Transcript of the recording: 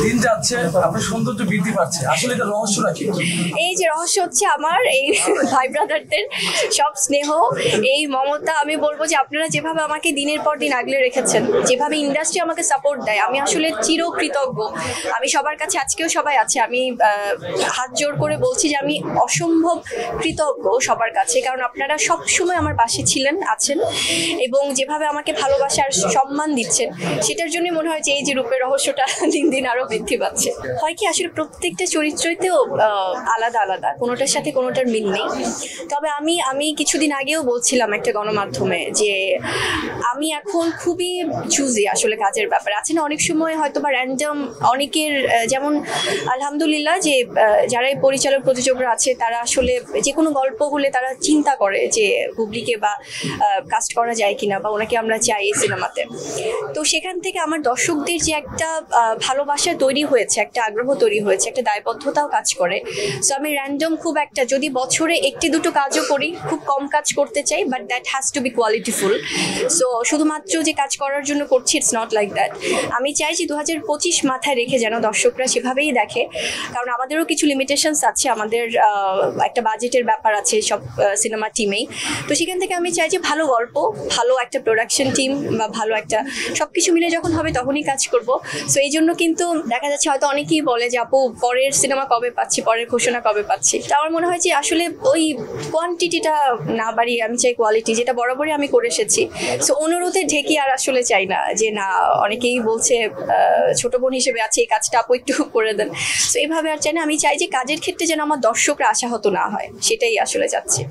দিন যাচ্ছে আপনার সৌন্দর্য বৃদ্ধি পাচ্ছে, আসলে এটা রহস্যটা কি? এই যে রহস্য হচ্ছে আমার এই ভাই ব্রাদারদের সব স্নেহ, এই মমতা। আমি বলবো যে আপনারা যেভাবে আমাকে দিনের পর দিন আগলে রেখেছেন, যেভাবে ইন্ডাস্ট্রি আমাকে সাপোর্ট দেয়, আমি আসলে চিরকৃতজ্ঞ। আমি সবার কাছে, আজকেও সবাই আছে, আমি হাত জোর করে বলছি যে আমি অসম্ভব কৃতজ্ঞ সবার কাছে, কারণ আপনারা সব সময় আমার পাশে ছিলেন, আছেন, এবং যেভাবে আমাকে ভালোবাসার সম্মান দিচ্ছেন, সেটার জন্য মনে হয় যে এই যে রূপের রহস্যটা দিন দিন আরো বৃদ্ধি পাচ্ছে। হয় কি আসলে প্রত্যেকটা চরিত্রতেও আলাদা আলাদা, কোনোটার সাথে কোনোটার মিল নেই। তবে আমি কিছুদিন আগেও বলছিলাম একটা গণমাধ্যমে যে আমি এখন খুবই চুজি আসলে কাজের ব্যাপারে। আছে না অনেক সময় হয়তো বা র্যান্ডম অনেকের, যেমন আলহামদুলিল্লাহ যে যারা এই পরিচালক প্রযোজকরা আছে তারা আসলে যে কোনো গল্প হলে তারা চিন্তা করে যে বুবলিকে বা কাস্ট করা যায় কিনা, বা ওনাকে আমরা চাই এই সিনেমাতে। তো সেখান থেকে আমার দর্শকদের যে একটা ভালোবাসা তৈরি হয়েছে, একটা আগ্রহ তৈরি হয়েছে, একটা দায়বদ্ধতাও কাজ করে। সো আমি র্যান্ডম খুব একটা, যদি বছরে একটি দুটো কাজও করি, খুব কম কাজ করতে চাই, but that has to B qualityful. So শুধুমাত্র যে কাজ করার জন্য করছি, ইটস নট লাইক দ্যাট। আমি চাই যে 2025 মাথায় রেখে যেন দর্শকরা সেভাবেই দেখে, কারণ আমাদেরও কিছু লিমিটেশনস আছে, আমাদের একটা বাজেটের ব্যাপার আছে সব সিনেমা টিমেই। তো সেখান থেকে আমি চাই যে ভালো গল্প, ভালো একটা প্রোডাকশন টিম বা ভালো একটা সবকিছু মিলে যখন হবে তখনই কাজ করব। সো এই জন্য কিন্তু দেখা যাচ্ছে হয়তো অনেকেই বলে যে আপু পরের সিনেমা কবে পাচ্ছি, পরের ঘোষণা কবে পাচ্ছি। তো আমার মনে হয় যে আসলে ওই কোয়ান্টিটিটা না বাড়িয়ে আমি চাই কোয়ালিটি, যেটা বরাবরই আমি করে এসেছি। সো অনুরোধে ঢেকে আর আসলে চাই না যে না, অনেকেই বলছে ছোট বোন হিসেবে আছে, এই কাজটা আপু একটু করে দেন। সো এইভাবে আর চাই না, আমি চাই যে কাজের ক্ষেত্রে যেন আমার দর্শকরা আশাহত না হয়, সেটাই আসলে চাচ্ছি।